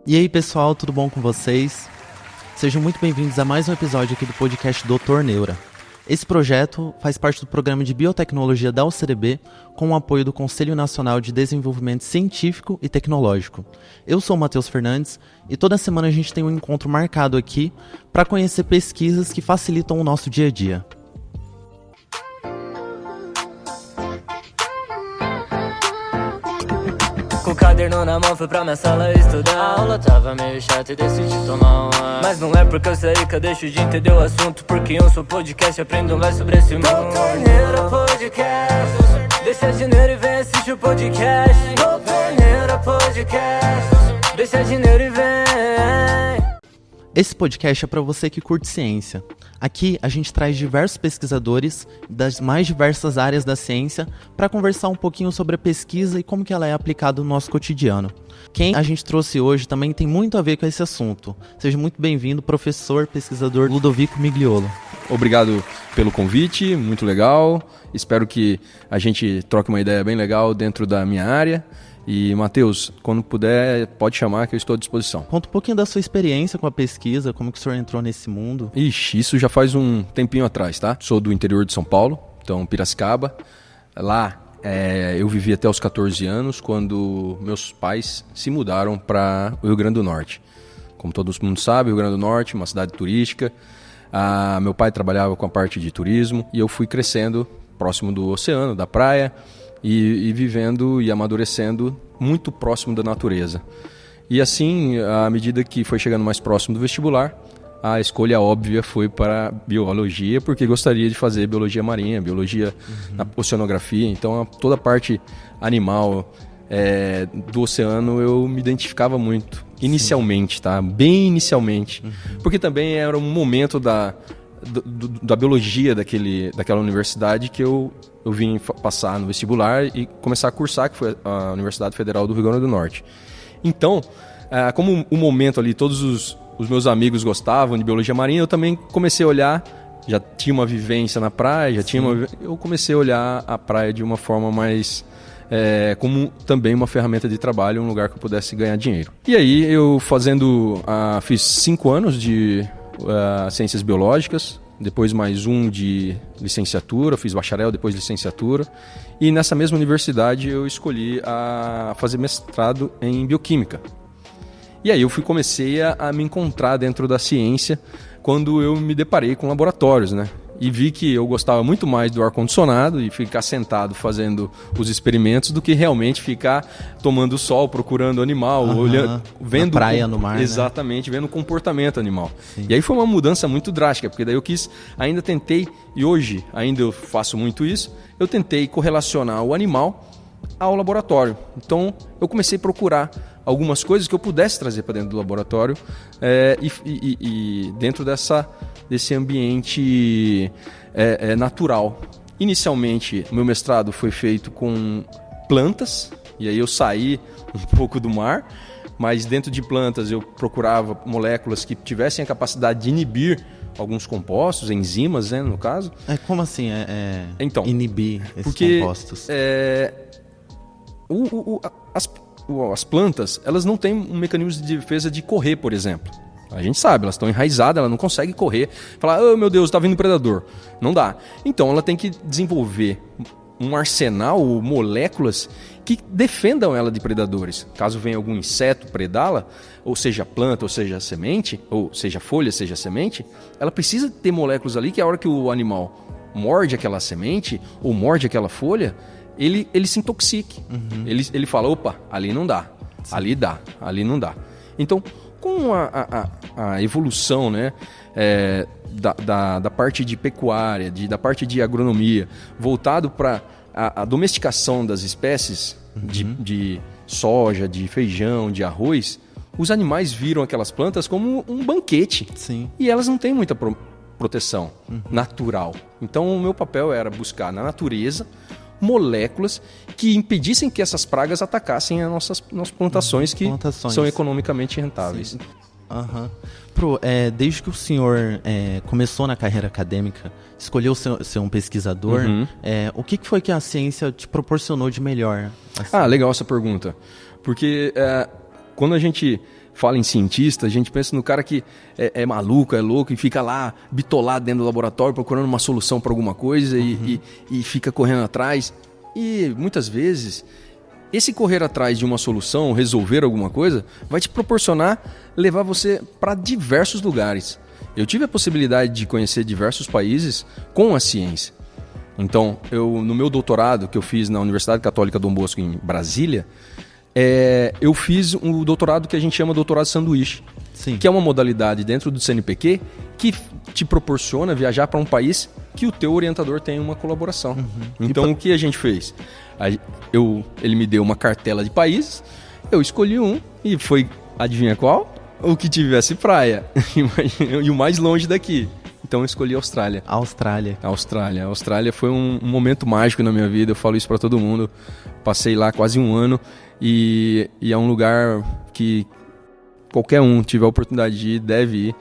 E aí pessoal, tudo bom com vocês? Sejam muito bem-vindos a mais um episódio aqui do podcast Dr. Neura. Esse projeto faz parte do programa de biotecnologia da UCDB com o apoio do Conselho Nacional de Desenvolvimento Científico e Tecnológico. Eu sou o Matheus Fernandes e toda semana a gente tem um encontro marcado aqui para conhecer pesquisas que facilitam o nosso dia a dia. Com o caderno na mão fui pra minha sala estudar. A aula tava meio chata e decidi tomar um ar. Mas não é porque eu sei que eu deixo de entender o assunto. Porque eu sou podcast e aprendo mais sobre esse mundo. Dr. Neura Podcast. Deixa de neuro e vem assistir o podcast. Dr. Neura Podcast. Deixa de neuro e vem. Esse podcast é para você que curte ciência. Aqui a gente traz diversos pesquisadores das mais diversas áreas da ciência para conversar um pouquinho sobre a pesquisa e como que ela é aplicada no nosso cotidiano. Quem a gente trouxe hoje também tem muito a ver com esse assunto. Seja muito bem-vindo, professor, pesquisador Ludovico Migliolo. Obrigado pelo convite, muito legal. Espero que a gente troque uma ideia bem legal dentro da minha área. E, Matheus, quando puder, pode chamar que eu estou à disposição. Conta um pouquinho da sua experiência com a pesquisa, como que o senhor entrou nesse mundo. Ixi, isso já faz um tempinho atrás, tá? Sou do interior de São Paulo, então Piracicaba. Lá eu vivi até os 14 anos, quando meus pais se mudaram para o Rio Grande do Norte. Como todo mundo sabe, o Rio Grande do Norte, uma cidade turística. Meu pai trabalhava com a parte de turismo e eu fui crescendo próximo do oceano, da praia. E vivendo e amadurecendo muito próximo da natureza. E assim, à medida que foi chegando mais próximo do vestibular, a escolha óbvia foi para biologia, porque gostaria de fazer biologia marinha, biologia na oceanografia. Então, toda a parte animal do oceano eu me identificava muito, inicialmente, tá? Bem inicialmente. Porque também era um momento da biologia daquela universidade que eu vim passar no vestibular e começar a cursar, que foi a Universidade Federal do Rio Grande do Norte. Então, como o momento ali, todos os meus amigos gostavam de biologia marinha, eu também comecei a olhar, já tinha uma vivência na praia, eu comecei a olhar a praia de uma forma mais... como também uma ferramenta de trabalho, um lugar que eu pudesse ganhar dinheiro. E aí, eu fiz 5 anos de ciências biológicas, depois mais um de licenciatura, fiz bacharel, depois licenciatura, e nessa mesma universidade eu escolhi a fazer mestrado em bioquímica. E aí eu comecei a me encontrar dentro da ciência quando eu me deparei com laboratórios, né? E vi que eu gostava muito mais do ar-condicionado e ficar sentado fazendo os experimentos do que realmente ficar tomando sol, procurando animal, olhando, vendo... Na praia, no mar, exatamente, né? Vendo o comportamento animal. Sim. E aí foi uma mudança muito drástica, porque daí ainda tentei, e hoje ainda eu faço muito isso, eu tentei correlacionar o animal ao laboratório. Então eu comecei a procurar algumas coisas que eu pudesse trazer para dentro do laboratório e dentro desse ambiente natural. Inicialmente, o meu mestrado foi feito com plantas, e aí eu saí um pouco do mar, mas dentro de plantas eu procurava moléculas que tivessem a capacidade de inibir alguns compostos, enzimas, né, no caso. Como assim então, inibir esses compostos? As plantas, elas não têm um mecanismo de defesa de correr, por exemplo. A gente sabe, elas estão enraizadas, ela não consegue correr. Falar, oh meu Deus, está vindo um predador. Não dá. Então ela tem que desenvolver um arsenal, moléculas que defendam ela de predadores. Caso venha algum inseto predá-la, ou seja planta, ou seja semente, ou seja folha, seja semente, ela precisa ter moléculas ali que a hora que o animal morde aquela semente, ou morde aquela folha, ele se intoxique. Ele fala, opa, ali não dá, ali dá, ali não dá. Então, com a evolução, né, da parte de pecuária, da parte de agronomia, voltado para a domesticação das espécies de soja, de feijão, de arroz, os animais viram aquelas plantas como um banquete. Sim. E elas não têm muita proteção natural. Então, o meu papel era buscar na natureza moléculas que impedissem que essas pragas atacassem as nossas plantações que são economicamente rentáveis. Desde que o senhor começou na carreira acadêmica, escolheu ser um pesquisador, o que foi que a ciência te proporcionou de melhor? Assim? Legal essa pergunta. Porque quando a gente fala em cientista, a gente pensa no cara que é maluco, é louco e fica lá bitolado dentro do laboratório procurando uma solução para alguma coisa e fica correndo atrás. E muitas vezes esse correr atrás de uma solução, resolver alguma coisa, vai te proporcionar levar você para diversos lugares. Eu tive a possibilidade de conhecer diversos países com a ciência. Então, no meu doutorado que eu fiz na Universidade Católica Dom Bosco em Brasília, eu fiz um doutorado que a gente chama doutorado sanduíche. Sim. Que é uma modalidade dentro do CNPq que te proporciona viajar para um país que o teu orientador tem uma colaboração. Então, o que a gente fez? Ele me deu uma cartela de países, eu escolhi um e foi, adivinha qual? O que tivesse praia e o mais longe daqui. Então eu escolhi a Austrália. A Austrália foi um momento mágico na minha vida, eu falo isso para todo mundo. Passei lá quase um ano e é um lugar que qualquer um tiver a oportunidade de ir, deve ir.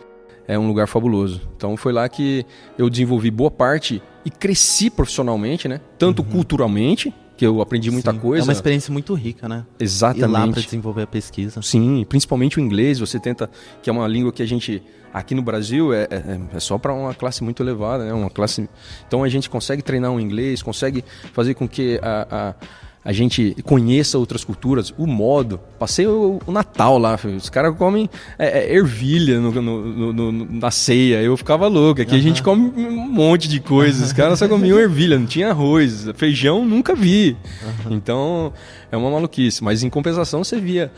É um lugar fabuloso. Então foi lá que eu desenvolvi boa parte e cresci profissionalmente, né? Tanto culturalmente, que eu aprendi muita coisa. É uma experiência muito rica, né? Exatamente. Ir lá para desenvolver a pesquisa. Sim, principalmente o inglês, você tenta, que é uma língua que a gente, aqui no Brasil, é só para uma classe muito elevada, né? Então a gente consegue treinar o inglês, consegue fazer com que a gente conheça outras culturas, Passei o Natal lá, filho. Os caras comem ervilha na ceia, eu ficava louco. Aqui a gente come um monte de coisas, os caras só comiam ervilha, não tinha arroz, feijão nunca vi. Então é uma maluquice, mas em compensação você via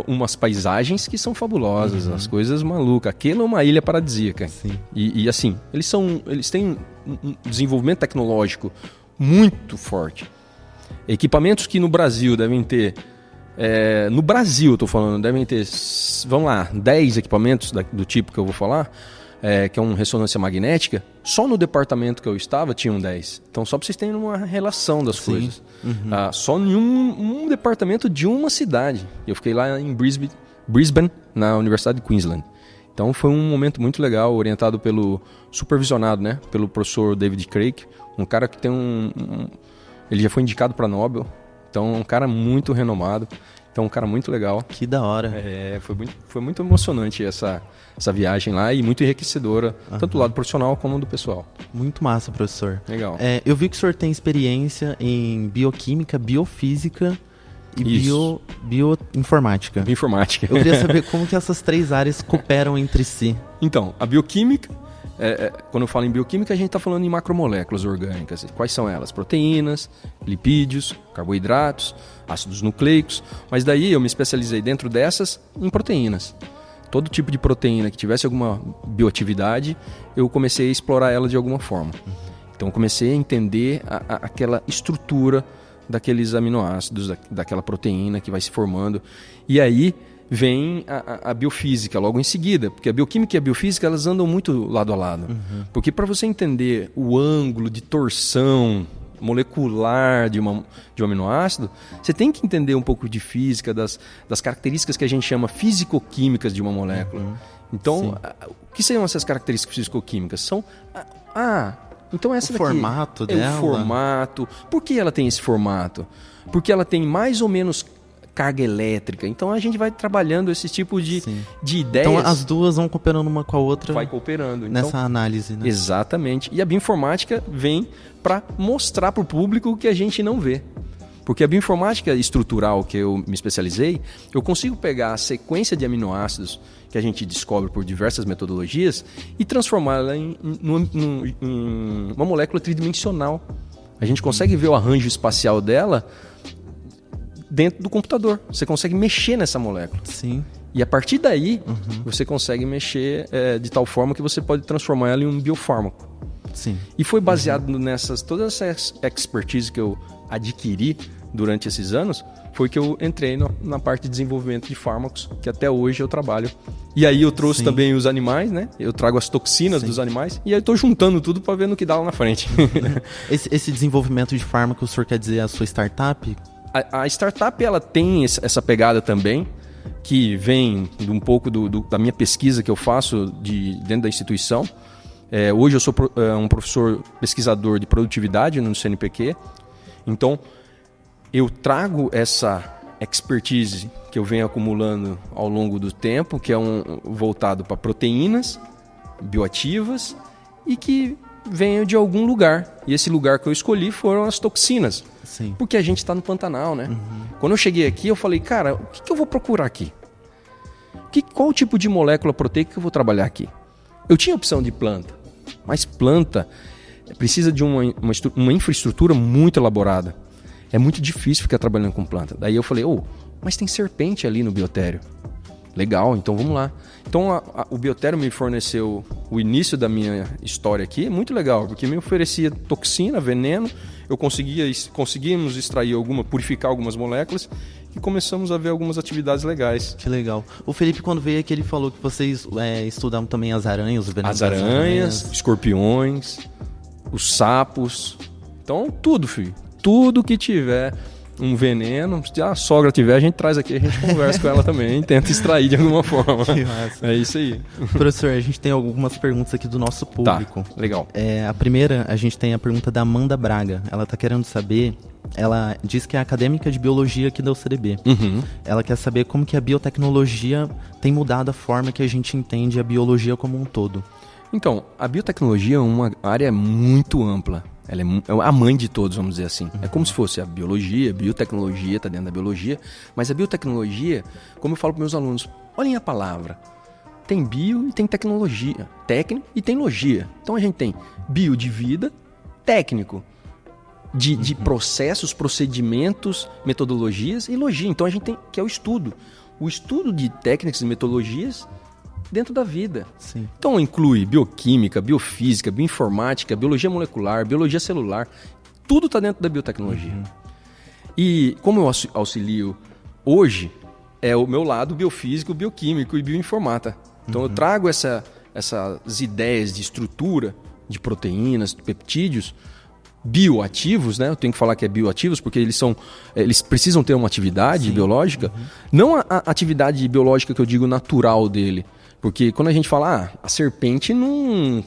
umas paisagens que são fabulosas, as coisas malucas. Aquilo é uma ilha paradisíaca. Sim. E assim, eles têm um desenvolvimento tecnológico muito forte. Equipamentos que no Brasil devem ter... no Brasil, eu estou falando, devem ter, vamos lá, 10 equipamentos do tipo que eu vou falar, que é uma ressonância magnética. Só no departamento que eu estava tinham 10. Então, só para vocês terem uma relação das coisas. Só em um departamento de uma cidade. Eu fiquei lá em Brisbane, na Universidade de Queensland. Então, foi um momento muito legal, orientado supervisionado, né, pelo professor David Craig, um cara que tem ele já foi indicado para Nobel, então é um cara muito renomado, então um cara muito legal. Que da hora. Foi muito emocionante essa viagem lá e muito enriquecedora, tanto do lado profissional como do pessoal. Muito massa, professor. Legal. Eu vi que o senhor tem experiência em bioquímica, biofísica e bioinformática. Bioinformática. Eu queria saber como que essas 3 áreas cooperam entre si. Então, a bioquímica... quando eu falo em bioquímica, a gente está falando em macromoléculas orgânicas. Quais são elas? Proteínas, lipídios, carboidratos, ácidos nucleicos. Mas daí eu me especializei dentro dessas em proteínas. Todo tipo de proteína que tivesse alguma bioatividade, eu comecei a explorar ela de alguma forma. Então eu comecei a entender aquela estrutura daqueles aminoácidos, daquela proteína que vai se formando. E aí vem a biofísica logo em seguida, porque a bioquímica e a biofísica elas andam muito lado a lado. Porque para você entender o ângulo de torção molecular de um aminoácido, você tem que entender um pouco de física, das características que a gente chama físico-químicas de uma molécula. Então, o que seriam essas características físico-químicas? São então essa daqui formato dela. O formato. Por que ela tem esse formato? Porque ela tem mais ou menos carga elétrica. Então a gente vai trabalhando esse tipo de ideias. Então as duas vão cooperando uma com a outra. Vai cooperando. Nessa análise, né? Exatamente. E a bioinformática vem para mostrar para o público o que a gente não vê. Porque a bioinformática estrutural que eu me especializei, eu consigo pegar a sequência de aminoácidos que a gente descobre por diversas metodologias e transformá-la em uma molécula tridimensional. A gente consegue ver o arranjo espacial dela dentro do computador. Você consegue mexer nessa molécula. Sim. E a partir daí, você consegue mexer de tal forma que você pode transformar ela em um biofármaco. Sim. E foi baseado toda essa expertise que eu adquiri durante esses anos, foi que eu entrei na parte de desenvolvimento de fármacos, que até hoje eu trabalho. E aí eu trouxe também os animais, né? Eu trago as toxinas dos animais, e aí eu tô juntando tudo para ver no que dá lá na frente. Esse desenvolvimento de fármacos, o senhor quer dizer a sua startup? A startup ela tem essa pegada também, que vem um pouco da minha pesquisa que eu faço dentro da instituição. Hoje eu sou um professor pesquisador de produtividade no CNPq, então eu trago essa expertise que eu venho acumulando ao longo do tempo, que é voltado para proteínas bioativas e que venho de algum lugar. E esse lugar que eu escolhi foram as toxinas. Sim. Porque a gente está no Pantanal, né? Quando eu cheguei aqui, eu falei, cara, o que eu vou procurar aqui? Qual tipo de molécula proteica que eu vou trabalhar aqui? Eu tinha opção de planta, mas planta precisa de uma infraestrutura muito elaborada. É muito difícil ficar trabalhando com planta. Daí eu falei, mas tem serpente ali no biotério. Legal, então vamos lá. Então o biotério me forneceu o início da minha história aqui, muito legal, porque me oferecia toxina, veneno, conseguimos extrair purificar algumas moléculas e começamos a ver algumas atividades legais. Que legal. O Felipe, quando veio aqui, ele falou que vocês estudavam também as aranhas, os venenos. As aranhas, escorpiões, os sapos. Então, tudo, filho. Tudo que tiver um veneno, se a sogra tiver, a gente traz aqui, a gente conversa com ela também e tenta extrair de alguma forma. Que massa. É isso aí. Professor, a gente tem algumas perguntas aqui do nosso público. Tá, legal. A primeira, a gente tem a pergunta da Amanda Braga. Ela está querendo saber, ela diz que é acadêmica de biologia aqui da UCDB. Ela quer saber como que a biotecnologia tem mudado a forma que a gente entende a biologia como um todo. Então, a biotecnologia é uma área muito ampla. Ela é a mãe de todos, vamos dizer assim. É como se fosse a biologia, a biotecnologia está dentro da biologia, mas a biotecnologia, como eu falo para meus alunos, olhem a palavra. Tem bio e tem tecnologia, técnico e tem logia. Então a gente tem bio de vida, técnico de processos, procedimentos, metodologias e logia. Então a gente tem, que é o estudo de técnicas e metodologias dentro da vida. Sim. Então inclui bioquímica, biofísica, bioinformática, biologia molecular, biologia celular. Tudo está dentro da biotecnologia. E como eu auxilio hoje, é o meu lado biofísico, bioquímico e bioinformata. Então eu trago essas ideias de estrutura, de proteínas, de peptídeos, bioativos, né? Eu tenho que falar que é bioativos porque eles precisam ter uma atividade biológica. Não a atividade biológica que eu digo natural dele. Porque quando a gente fala, a serpente não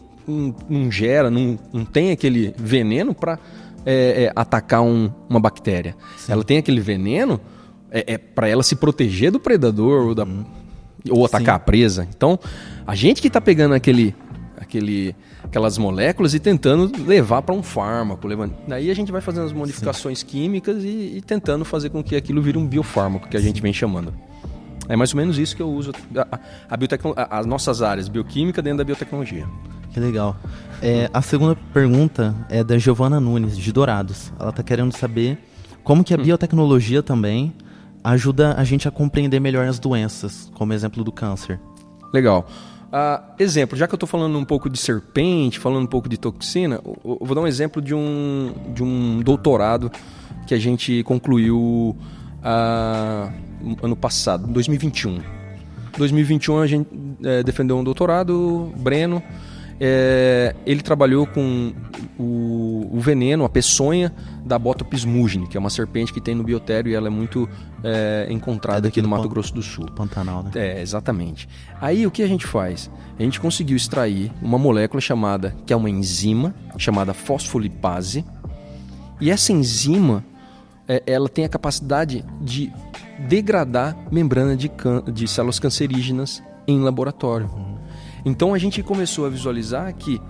gera, não tem aquele veneno para atacar uma bactéria. Sim. Ela tem aquele veneno para ela se proteger do predador ou atacar a presa. Então, a gente que está pegando aquelas moléculas e tentando levar para um fármaco. Daí a gente vai fazendo as modificações químicas e tentando fazer com que aquilo vire um biofármaco, que a gente vem chamando. É mais ou menos isso que eu uso as nossas áreas, bioquímica dentro da biotecnologia. Que legal. A segunda pergunta é da Giovana Nunes, de Dourados. Ela está querendo saber como que a biotecnologia também ajuda a gente a compreender melhor as doenças, como exemplo do câncer. Legal. Exemplo, já que eu estou falando um pouco de serpente, falando um pouco de toxina, eu vou dar um exemplo de um doutorado que a gente concluiu ano passado, 2021. 2021 a gente defendeu um doutorado, Breno. Ele trabalhou com o veneno, a peçonha da Botops mugine, que é uma serpente que tem no biotério e ela é muito encontrada aqui no Mato Grosso do Sul. Pantanal, né? Exatamente. Aí o que a gente faz? A gente conseguiu extrair uma molécula que é uma enzima, chamada fosfolipase. E essa enzima, ela tem a capacidade de degradar membrana de células cancerígenas em laboratório. Então a gente começou a visualizar que,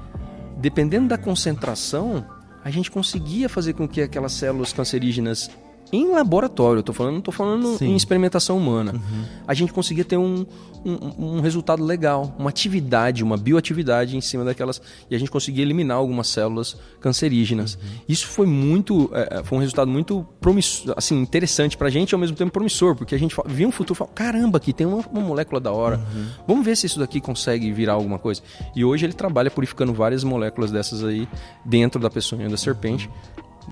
dependendo da concentração, a gente conseguia fazer com que aquelas células cancerígenas em laboratório, não estou falando em experimentação humana, a gente conseguia ter um resultado legal, uma atividade, uma bioatividade em cima daquelas, e a gente conseguia eliminar algumas células cancerígenas. Isso foi um resultado muito promissor, assim, interessante para a gente e ao mesmo tempo promissor, porque a gente via um futuro e falava, caramba, aqui tem uma molécula da hora, vamos ver se isso daqui consegue virar alguma coisa. E hoje ele trabalha purificando várias moléculas dessas aí dentro da peçonha da serpente,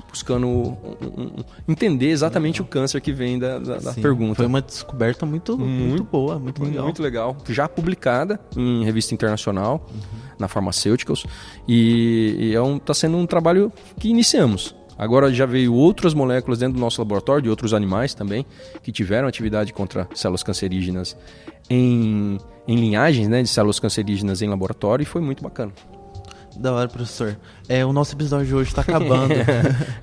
buscando entender exatamente o câncer que vem da pergunta. Foi uma descoberta muito boa, muito legal. Muito legal. Já publicada em revista internacional, na Pharmaceuticals, e está sendo um trabalho que iniciamos. Agora já veio outras moléculas dentro do nosso laboratório, de outros animais também, que tiveram atividade contra células cancerígenas em linhagens, né, de células cancerígenas em laboratório, e foi muito bacana. Da hora, professor. O nosso episódio de hoje está acabando.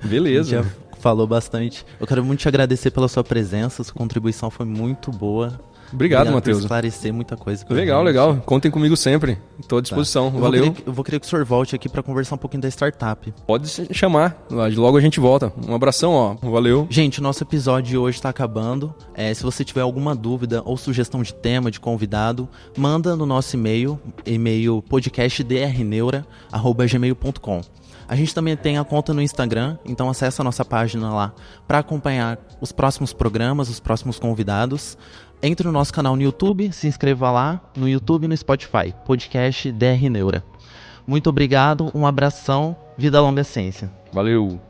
Beleza. Já falou bastante. Eu quero muito te agradecer pela sua presença, sua contribuição foi muito boa. Obrigado, Matheus. Por esclarecer muita coisa. Legal, legal. Contem comigo sempre. Estou à disposição. Valeu. Eu vou querer que o senhor volte aqui para conversar um pouquinho da startup. Pode chamar. Logo a gente volta. Um abração, ó. Valeu. Gente, o nosso episódio de hoje está acabando. Se você tiver alguma dúvida ou sugestão de tema, de convidado, manda no nosso e-mail podcastdrneura@gmail.com. A gente também tem a conta no Instagram, então acessa a nossa página lá para acompanhar os próximos programas, os próximos convidados. Entre no nosso canal no YouTube, se inscreva lá no YouTube e no Spotify, podcast DR Neura. Muito obrigado, um abração, vida longa ciência. Valeu.